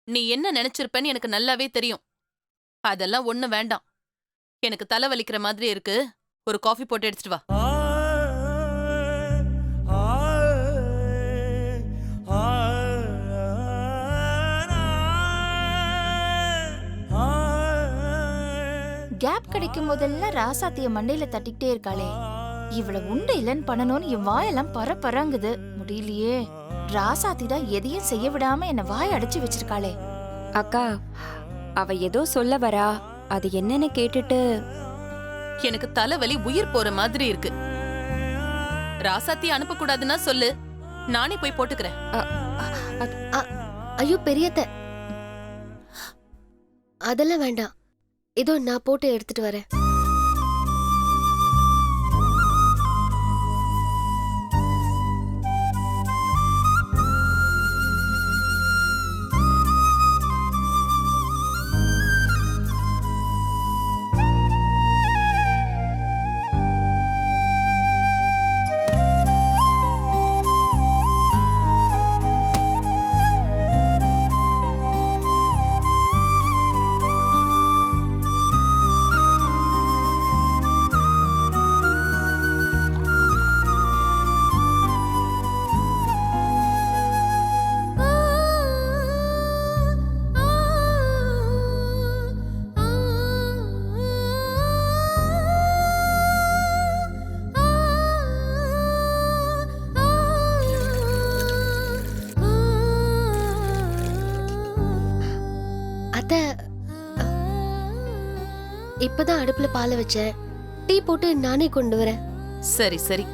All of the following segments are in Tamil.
நீ என்ன நினைச்சிருப்பேன்னு எனக்கு நல்லாவே தெரியும். அதெல்லாம் ஒண்ணு வேண்டாம். எனக்கு தலை வலிக்கிற மாதிரி இருக்கு. ஒரு காஃபி போட்டு எடுத்துட்டு வா. கேப் கிடைக்கும் போதெல்லாம் ராசாத்திய மண்டையில தட்டிக்கிட்டே இருக்காளே. இவள உண்டு இல்லன்னு பண்ணணும்னு என் வாயெல்லாம் பரங்குது. முடியலையே. ராசாத்தி தான் எதையும் செய்ய விடாம என்ன வாய் அடைச்சு வச்சிருக்காளே. அக்கா, அவ ஏதோ சொல்ல வரா. அது என்னன்னு கேட்டுட்டு எனக்கு தலைவலி உயிர் போற மாதிரி இருக்கு. ராசாத்தி அனுப்ப கூடாதுன்னா சொல்லு, நானே போய் போட்டுக்கிறேன். ஐயோ பெரியத்த, அதெல்லாம் வேண்டாம். இதோ நான் போட்டு எடுத்துட்டு வரேன். இப்பதான் அடுப்புல பாலை வச்சேன். டீ போட்டு நானே கொண்டு வரேன். சரி சரி.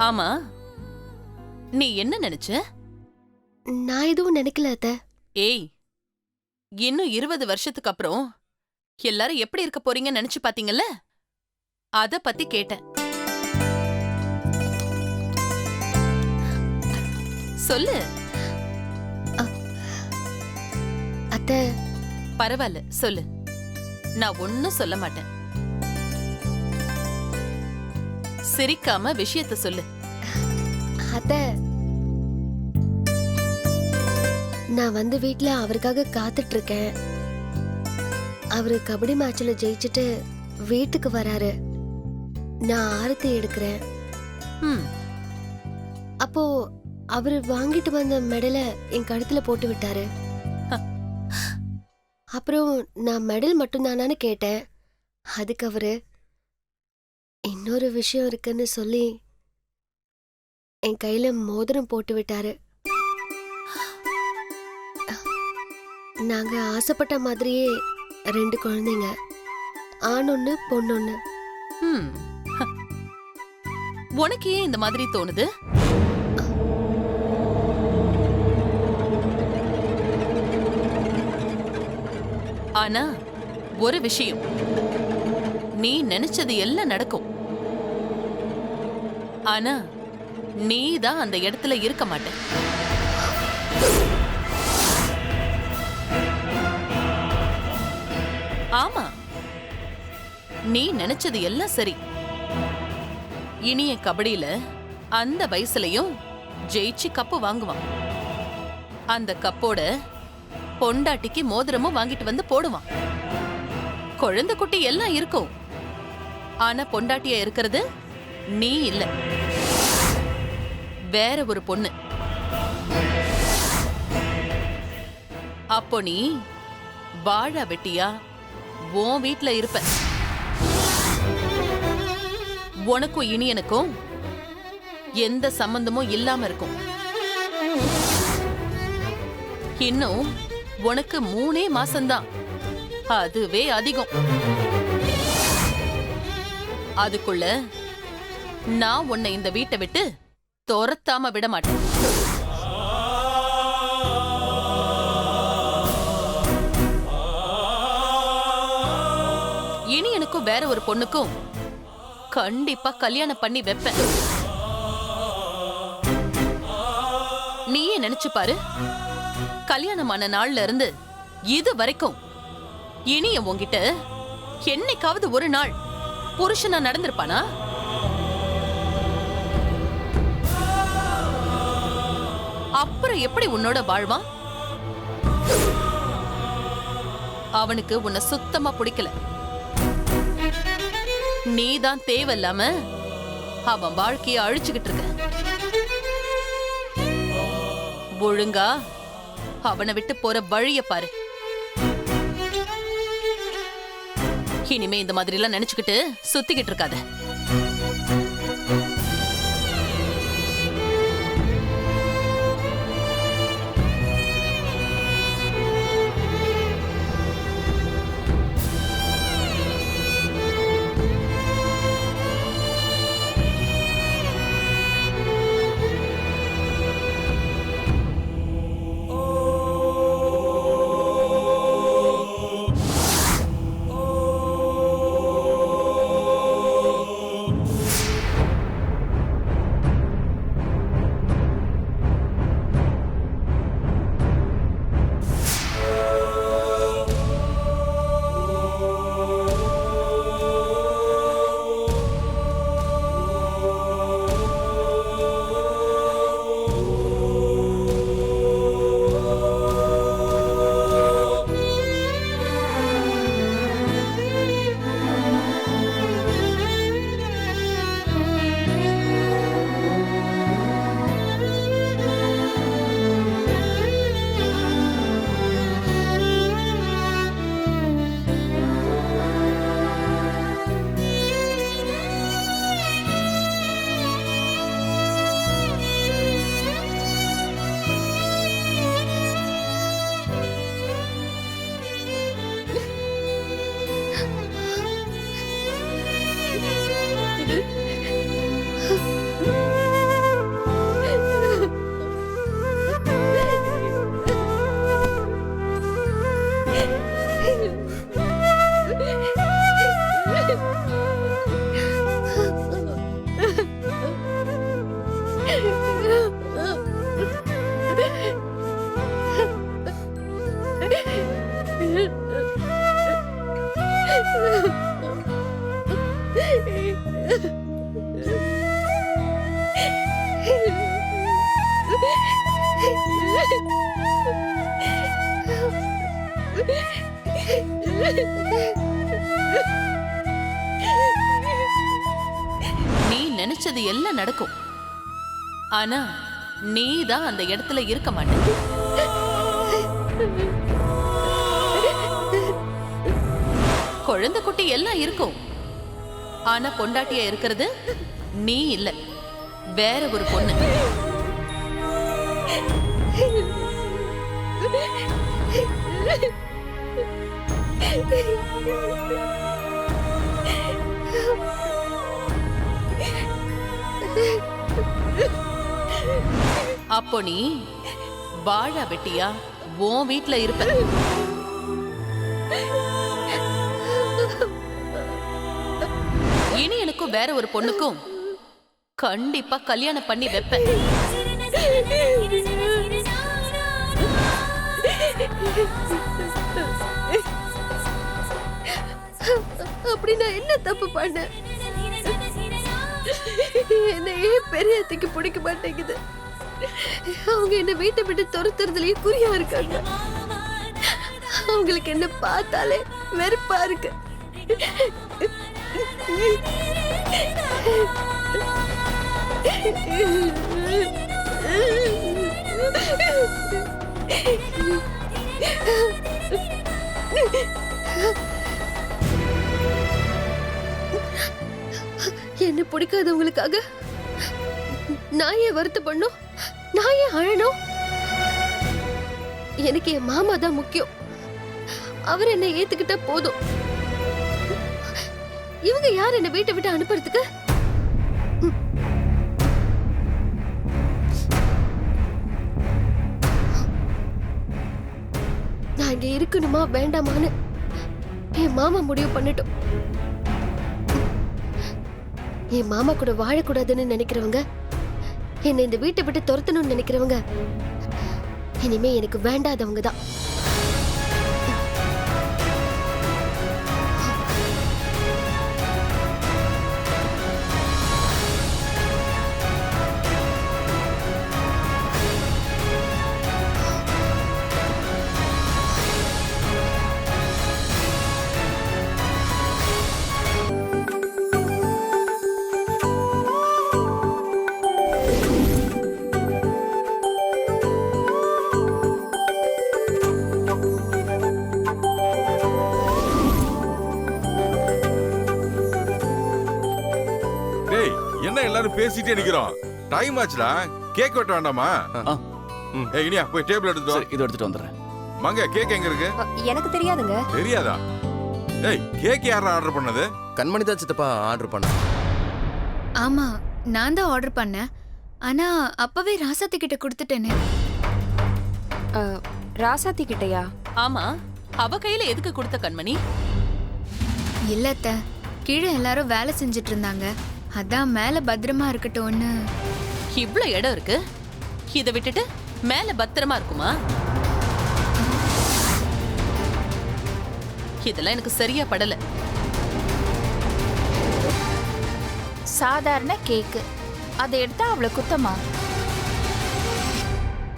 ஆமா, நீ என்ன நினைச்ச? நான் எதுவும் நினைக்கல அத்த. ஏய், இன்னும் 20 வருஷத்துக்கு அப்புறம் எல்லாரும் எப்படி இருக்க போறீங்கன்னு நினைச்சு பாத்தீங்கல்ல? அத பத்தி கேட்டேன். சொல்லு. அத்த, பரவாயில்ல சொல்லு. நான் ஒன்னும் சொல்ல மாட்டேன். சிரிக்காம விஷயத்த சொல்லு. அத்த, நான் வந்து வீட்ல அவருக்காக காத்துட்டு இருக்கேன். அவரு கபடி மேட்ச்ல ஜெயிச்சுட்டு வீட்டுக்கு வராரு. நான் ஆரத்தி எடுக்கிறேன். அப்போ அவரு வாங்கிட்டு வந்த மெடல என் கழுத்துல போட்டு விட்டாரு. அப்புறம் நான் மெடல் மட்டும்தானான்னு கேட்டேன். அதுக்கு அவரு இன்னொரு விஷயம் இருக்குன்னு சொல்லி என் கையில மோதிரம் போட்டு விட்டாரு. நாங்க ஆசைப்பட்ட மாதிரியே 2 குழந்தைங்க, ஆண் ஒண்ணு பொண்ணு ஒண்ணு. உனக்கு ஏன் இந்த மாதிரி தோணுது? ஆனா ஒரு விஷயம், நீ நினைச்சது எல்லாம் நடக்கும். ஆனா நீ தான் அந்த இடத்துல இருக்க மாட்ட. ஆமா, நீ நினைச்சது எல்லாம் சரி. இனிய கபடியில அந்த வயசுலயும் ஜெயிச்சு கப்பு வாங்குவான். அந்த கப்போட பொண்டாட்டிக்கு மோதிரமும் வாங்கிட்டு வந்து போடுவான். குழந்தை குட்டி எல்லாம் இருக்கும். ஆனா பொண்டாட்டியா இருக்கிறது நீ இல்ல, வேற ஒரு பொண்ணு. அப்போ நீ வாழா வெட்டியா உன் வீட்ல இருப்ப. உனக்கும் இனியனுக்கும் எந்த சம்பந்தமும் இல்லாம இருக்கும். இன்னும் உனக்கு 3 மாசம்தான். அதுவே அதிகம். அதுக்குள்ள நான் உன்னை இந்த வீட்டை விட்டு துரத்தாம விட மாட்டேன். இனி எனக்கும் வேற ஒரு பொண்ணுக்கும் கண்டிப்பா கல்யாணம் பண்ணி வைப்பேன். நீயே நினைச்சு பாரு, கல்யாணமான நாள்ல இருந்து இது வரைக்கும் இனிய உன்கிட்ட என்னைக்காவது ஒரு நாள் புருஷனா நடந்திருப்பானா? அப்புறம் எப்படி உன்னோட வாழ்வான்? அவனுக்கு உன்னை சுத்தமா பிடிக்கல. நீதான் தேவையில்லாம அவன் வாழ்க்கைய அழிச்சுக்கிட்டு இருக்க. ஒழுங்கா அவனை விட்டு போற வழிய பாரு. இனிமே இந்த மாதிரி எல்லாம் நினைச்சுக்கிட்டு சுத்திக்கிட்டு இருக்காத. நீ நினைச்சது எல்லாம் நடக்கும். ஆனா நீதான் அந்த இடத்துல இருக்க மாட்ட. குழந்தை குட்டி எல்லாம் இருக்கும். ஆனா பொண்டாட்டியா இருக்கிறது நீ இல்ல, வேற ஒரு பொண்ணு. அப்போ நீ வாழா வெட்டியா உன் வீட்ல இருப்ப. இனி எனக்கும் வேற ஒரு பொண்ணுக்கும் கண்டிப்பா கல்யாணம் பண்ணி வைப்பேன். அப்படி நான் என்ன தப்பு பண்ண? என்ன ஏன் பெரியத்துக்கு பிடிக்க மாட்டேங்குது? அவங்க என்ன வீட்டை விட்டு துரத்துறதுலயே குறியா இருக்காங்க. அவங்களுக்கு என்ன பார்த்தாலே வெறுப்பா இருக்கு. என்ன பிடிக்காதவங்களுக்காக நான் ஏன் வருத்தப்படணும்? நான் ஏன் அழணும்? எனக்கு என் மாமா தான் முக்கியம். அவர் என்ன ஏத்துக்கிட்டா போதும். இவங்க யார் என்ன வீட்டை விட்டு அனுப்புறதுக்கு? நான் இங்க இருக்கணுமா வேண்டாமான்னு என் மாமா முடிவு பண்ணட்டும். என் மாமா கூட வாழக்கூடாதுன்னு நினைக்கிறவங்க, என்னை இந்த வீட்டை விட்டு துரத்தணும்னு நினைக்கிறவங்க இனிமே எனக்கு வேண்டாதவங்க தான். என்ன எல்லாரும் பேசிட்டே நிக்கிறோம்? டைம் ஆச்சுடா. கேக் வெட்ட வேண்டாமா? ஏய் இனியா போய் டேபிள் எடுத்து வா. இது எடுத்துட்டு வந்துடுறேன். மங்க கேக் எங்க இருக்கு? எனக்கு தெரியாதுங்க. தெரியாதா? ஏய் கேக் யாரா ஆர்டர் பண்ணது? கண்மணி தான் சித்தப்பா ஆர்டர் பண்ண. ஆமா, நான் தான் ஆர்டர் பண்ணேன். ஆனா அப்பவே ராசாத்தி கிட்ட கொடுத்துட்டேனே. ராசாத்தி கிட்டயா? ஆமா, அவ கையில எதுக்கு கொடுத்த கண்மணி? இல்ல அத்தை, கீழே எல்லாரும் வேலை செஞ்சுட்டு இருந்தாங்க. அதான் மேல பத்திரமா இருக்கட்டும்னு. இவ்ளோ இடம் இருக்கு, இத விட்டுட்டு மேல பத்திரமா இருக்குமா? இதெல்லாம் எனக்கு சரியா படல. சாதாரண கேக்கு, அதை எடுத்தா அவ்வளவு குத்தமா?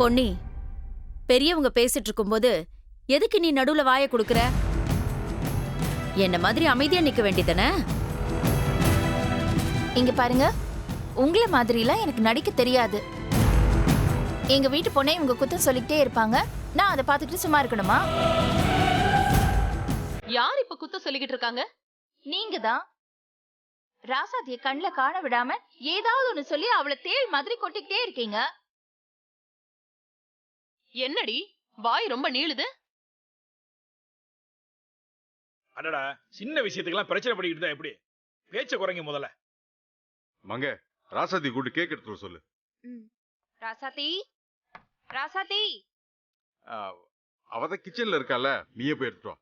பொன்னி, பெரியவங்க பேசிட்டு இருக்கும்போது எதுக்கு நீ நடுவுல வாயை குடுக்குற? என்ன மாதிரி அமைதியா நிக்க வேண்டியதானே? இங்க பாருங்க, உங்கள மாதிரிலாம் எனக்கு நடிக்க தெரியாது. எங்க வீட்டு பொண்ணே இவங்க குத்தம் சொல்லிக்கிட்டே இருப்பாங்க, நான் அதை பார்த்துக்கிட்டு சும்மா இருக்கணுமா? யார் இப்ப குத்த சொல்லிக்கிட்டு இருக்காங்க? நீங்க தான். ராசாத்திய கண்ணுல காண விடாம ஏதாவது ஒண்ணு சொல்லி அவளை தேள் மாதிரி கொட்டிக்கிட்டே இருக்கீங்க. என்னடி வாய் ரொம்ப நீளுது? அடடா, சின்ன விஷயத்துக்கெல்லாம் பிரச்சனை பண்ணிக்கிட்டு தான் எப்படி? பேச்ச குறைங்க முதல்ல. மங்க ராசாத்தி கூட்டு கேக் எடுத்து வர சொல்லு. ராசாத்தி, ராசாத்தி. அவதான் கிச்சன்ல இருக்கால, நீயே போய் எடுத்துட்டு வா.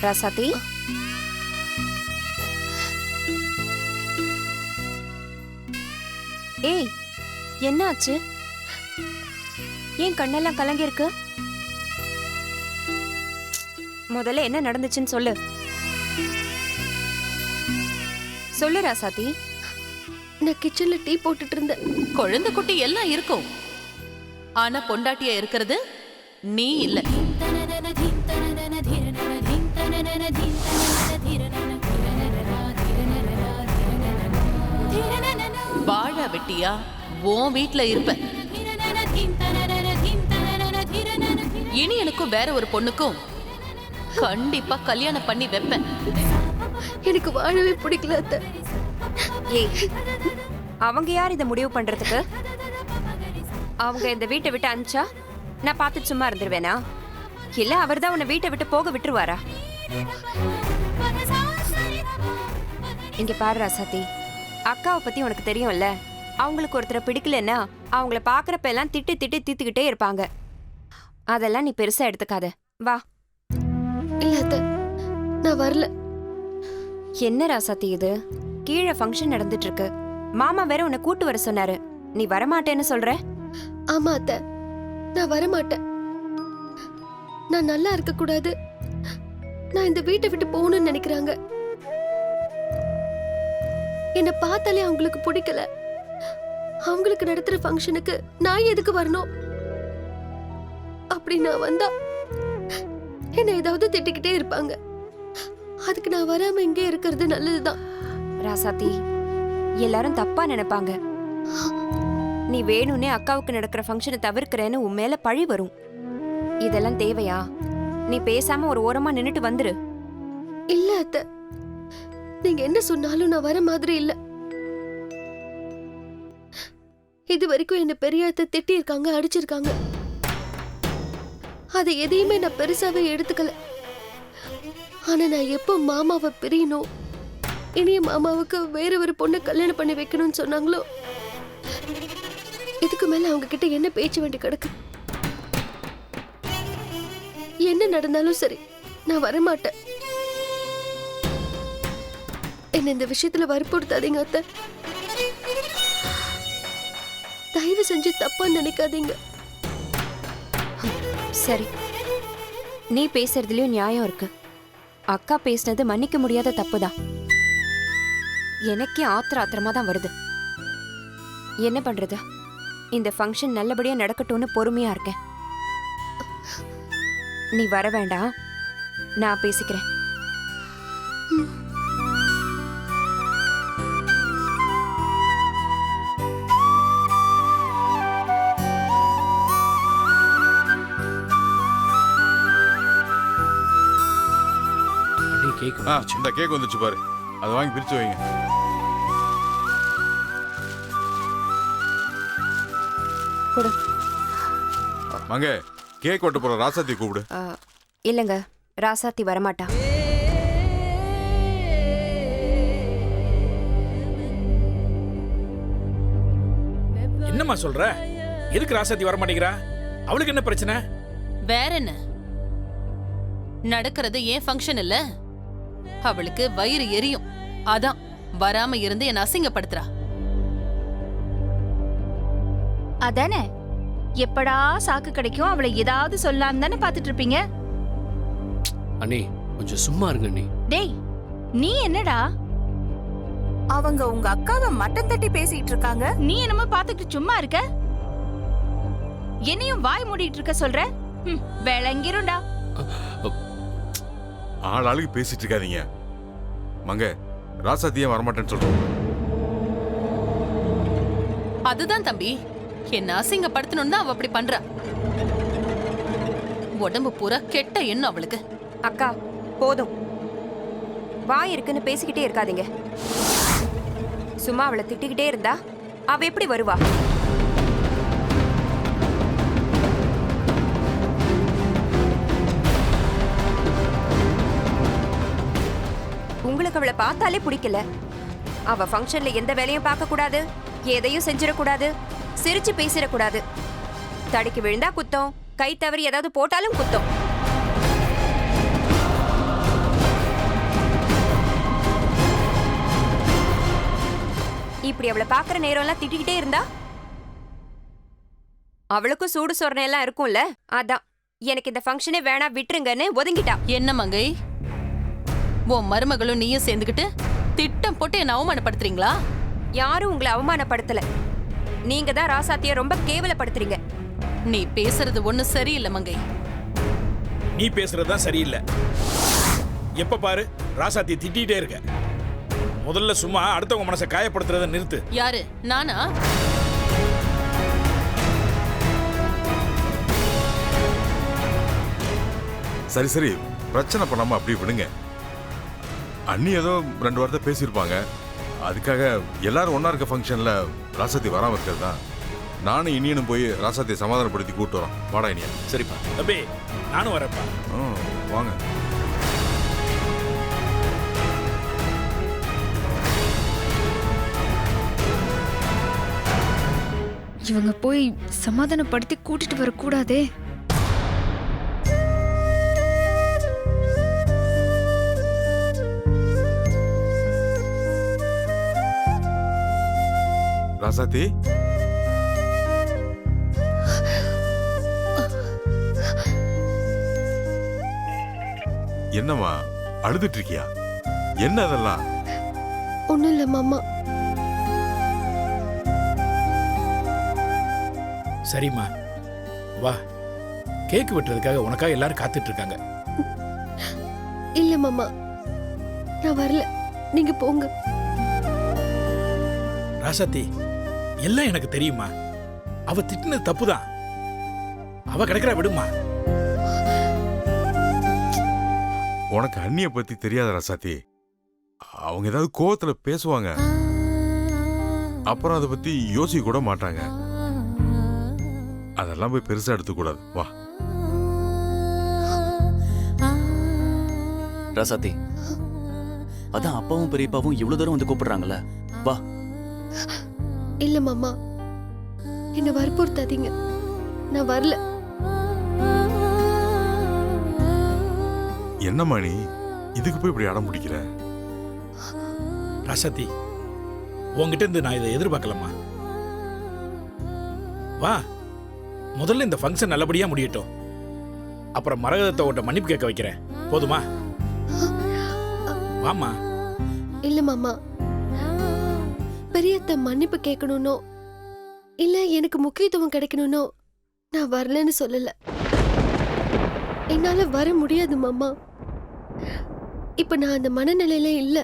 ராசாத்தி, ஏய் என்ன ஆச்சு? ஏன் கண்ணெல்லாம் கலங்கி இருக்கு? முதல்ல என்ன நடந்துச்சுன்னு சொல்லு. சொல்லு ராசாத்தி. நான் கிச்சன்ல டீ போட்டுட்டு இருந்தேன். குழந்தை குட்டி எல்லாம் இருக்கும், ஆனா பொண்டாட்டியா இருக்கிறது நீ இல்ல. வாழா வெட்டியா உன் வீட்ல இருப்ப. இனி எனக்கும் வேற ஒரு பொண்ணுக்கும் கண்டிப்பா கல்யாணம் பண்ணி வைப்பேன். எனக்கு வாழவே பிடிக்கல அத்தை. ஏய், அவங்க யார் இதை முடிவு பண்றதுக்கு? அவங்க இந்த வீட்டை விட்டு அனுப்பிச்சா நான் பார்த்துட்டு சும்மா இருந்துருவேனா? இல்ல அவர்தான் உன்னை வீட்டை விட்டு போக விட்டுருவாரா? இங்க பாரு ராசாத்தி, அக்காவை பத்தி உனக்கு தெரியும்ல. அவங்களுக்கு ஒருத்தரை பிடிக்கலன்னா அவங்கள பாக்குறப்ப எல்லாம் திட்டி திட்டி தீத்துக்கிட்டே இருப்பாங்க. அதெல்லாம் நீ பெருசா எடுத்துக்காத. வா. இல்ல அத்தை, நான் வரல. என்ன ராசாத்தி இது? கீழே ஃபங்க்ஷன் நடந்துட்டு இருக்கு. மாமா வேற உன்னை கூட்டு வர சொன்னாரு. நீ வரமாட்டேன்னு சொல்ற? ஆமா அத்தை, நான் வரமாட்டேன். நான் நல்லா இருக்க கூடாது, நான் இந்த வீட்டை விட்டு போகணும்னு நினைக்கிறாங்க. என்ன பார்த்தாலே அவங்களுக்கு பிடிக்கல. அவங்களுக்கு நடத்துற ஃபங்க்ஷனுக்கு நான் எதுக்கு வரணும்? அப்படி நான் வந்தா என்ன ஏதாவது திட்டிக்கிட்டே இருப்பாங்க. அதுக்கு நான் வராம இங்கே இருக்கிறது நல்லதுதான். ராசாத்தி, எல்லாரும் தப்பா நினைப்பாங்க. நீ வேணும்னே அக்காவுக்கு நடக்கிற ஃபங்க்ஷனை தவிர்க்கிறேன்னு உன் மேல பழி வரும். இதெல்லாம் தேவையா? நீ பேசாம ஒரு ஓரமா நின்னுட்டு வந்துரு. இல்ல அத்தை, நீங்க என்ன சொன்னாலும் நான் வர மாதிரி இல்ல. இது வரைக்கும் என்ன பெரிய அத்தை திட்டி இருக்காங்க, அடிச்சிருக்காங்க. அதை எதையுமே நான் பெருசாவே எடுத்துக்கல. ஆனா நான் எப்போ மாமாவை பிரியணும், இனிய மாமாவுக்கு வேற ஒரு பொண்ணை கல்யாணம் பண்ணி வைக்கணும்னு சொன்னாங்களோ, இதுக்கு மேல அவங்க கிட்ட என்ன பேச்சு வேண்டி கிடக்கு? என்ன நடந்தாலும் சரி, நான் வரமாட்டேன். என்ன இந்த விஷயத்துல வற்புறுத்தாதீங்க அத்தை. தயவு செஞ்சு தப்பா நினைக்காதீங்க. சரி, நீ பேசுறதுலயும் நியாயம் இருக்கு. அக்கா பேசினது மன்னிக்க முடியாத தப்புதான். எனக்கே ஆத்திரமா தான் வருது. என்ன பண்றது? இந்த ஃபங்க்ஷன் நல்லபடியா நடக்கட்டும்னு பொறுமையா இருக்கேன். நீ வர வேண்டாம், நான் பேசிக்கிறேன். இந்த கேக் வந்துச்சு பாரு, அதை வாங்கி பிரிச்சு வைங்க. கொடு. மங்க, கேக் வெட்ட போற ராசாத்தி கூப்பிடு. இல்லைங்க, ராசாத்தி வரமாட்டா. என்னம்மா சொல்ற? எதுக்கு ராசாத்தி வர மாட்டேங்கிறா? அவளுக்கு என்ன பிரச்சனை? வேற என்ன, நடக்கிறது ஏன் ஃபங்க்ஷன் இல்ல, அவளுக்கு வயிறு எரியும், அதான் வராம இருந்து என்ன அசிங்கப்படுத்துறா. அதானே, எப்படா சாக்கு கிடைக்கும் அவளை ஏதாவது சொல்லான்னு தானே பாத்துட்டு இருப்பீங்க. அண்ணி கொஞ்சம் சும்மா இருங்க அண்ணி. டேய், நீ என்னடா? அவங்க உங்க அக்காவை மட்டம் தட்டி பேசிட்டு இருக்காங்க. நீ என்னமோ பாத்துக்கிட்டு சும்மா இருக்க, என்னையும் வாய் மூடிட்டு இருக்க சொல்ற? விளங்கிரும்டா. ஆளாளுக்கு பேசிட்டு இருக்காதீங்க. மங்க, ராசாத்தியே வரமாட்டேன்னு சொல்றோம். அதுதான் தம்பி, என்ன அசிங்கப்படுத்தணும்னு தான் அவ அப்படி பண்றா. உடம்பு பூரா கெட்ட எண்ணம் அவளுக்கு. அக்கா போதும், வாய் இருக்குன்னு பேசிக்கிட்டே இருக்காதீங்க. சும்மா அவளை திட்டிக்கிட்டே இருந்தா அவ எப்படி வருவா? உங்களுக்கு அவளை பார்த்தாலே பிடிக்கல. அவ ஃபங்க்ஷன்ல எந்த வேலையும் பார்க்க கூடாது, எதையும் செஞ்சிடக்கூடாது, சிரிச்சு பேசிடக்கூடாது. தடிக்கு விழுந்தா குத்தம், கை தவறி ஏதாவது போட்டாலும் குத்தம். இப்படி அவளை பாக்குற நேரம் எல்லாம் திட்டிக்கிட்டே இருந்தா அவளுக்கும் சூடு சொரணை எல்லாம் இருக்கும்ல, அதான் எனக்கு இந்த ஃபங்க்ஷனே வேணா விட்டுருங்கன்னு ஒதுங்கிட்டா. என்ன மங்கை, உன் மருமகளும் நீயும் சேர்ந்துக்கிட்டு திட்டம் போட்டு என்ன அவமானப்படுத்துறீங்களா? யாரும் உங்களை அவமானப்படுத்தல, நீங்க தான் ராசாத்திய ரொம்ப கேவலப்படுத்துறீங்க. நீ பேசுறது ஒண்ணு சரியில்லை மங்கை. நீ பேசுறதுதான் சரியில்லை. எப்ப பாரு ராசாத்திய திட்டிகிட்டே இருக்க. முதல்ல சும்மா அடுத்தவங்க மனசை காயப்படுத்துறத நிறுத்து. யாரு, நானா? சரி சரி, பிரச்சனை பண்ணாம அப்படி விடுங்க. அண்ணி ஏதோ 2 வாரத்தை பேசியிருப்பாங்க, அதுக்காக எல்லாரும் ஒன்னா இருக்க ஃபங்க்ஷன்ல ராசாத்தி வராம இருக்கிறது தான். நானும் இனியனும் போய் ராசாத்தியை சமாதானப்படுத்தி கூப்பிட்டு வரோம். வாடா இனியா. சரிப்பா தம்பி, நானும் வரப்பா. வாங்க. இவங்க போய் சமாதானப்படுத்தி கூட்டிட்டு வரக்கூடாதே. ராசாத்தி, என்னம்மா அழுதுட்டு இருக்கியா? என்ன அதெல்லாம்? ஒண்ணும் இல்ல மாமா. சரிம்மா வா, கேக் வெட்டுறதுக்காக உனக்காக எல்லாரும் காத்துட்டு இருக்காங்க. இல்ல மாமா, நான் வரல, நீங்க போங்க. ராசாத்தி, எல்லாம் எனக்கு தெரியுமா. அவ திட்டினது தப்புதான், அவ கிடைக்கிறா விடுமா. உனக்கு அண்ணிய பத்தி தெரியாத ராசாத்தி. அவங்க ஏதாவது கோவத்துல பேசுவாங்க, அப்புறம் அதை பத்தி யோசிக்க கூட மாட்டாங்க. அதெல்லாம் போய் பெருசா எடுத்துக்கூடாது. வா ராசாத்தி, அதான் அப்பாவும் பெரியப்பாவும் இவ்வளவு தூரம் வந்து கூப்பிடுறாங்கல்ல, வா. இல்ல மாமா, என்ன வற்புறுத்தாதீங்க, நான் வரல. என்னம்மா நீ இதுக்கு போய் இப்படி அடம் பிடிக்கிற? ராசாத்தி, உன்கிட்ட இருந்து நான் இதை எதிர்பார்க்கலம்மா. வா, முதல்ல இந்த ஃபங்க்ஷன் நல்லபடியா முடியட்டும், அப்புறம் மரகதத்தை உன்கிட்ட மன்னிப்பு கேட்க வைக்கிறேன். போதுமா? வாமா. இல்ல மாமா, பெரியத்த மன்னிப்பு கேட்கணும்னோ இல்ல எனக்கு முக்கியத்துவம் கிடைக்கணும்னோ நான் வரலன்னு சொல்லல. என்னால வர முடியாது மாமா. இப்ப நான் அந்த மனநிலையில இல்ல.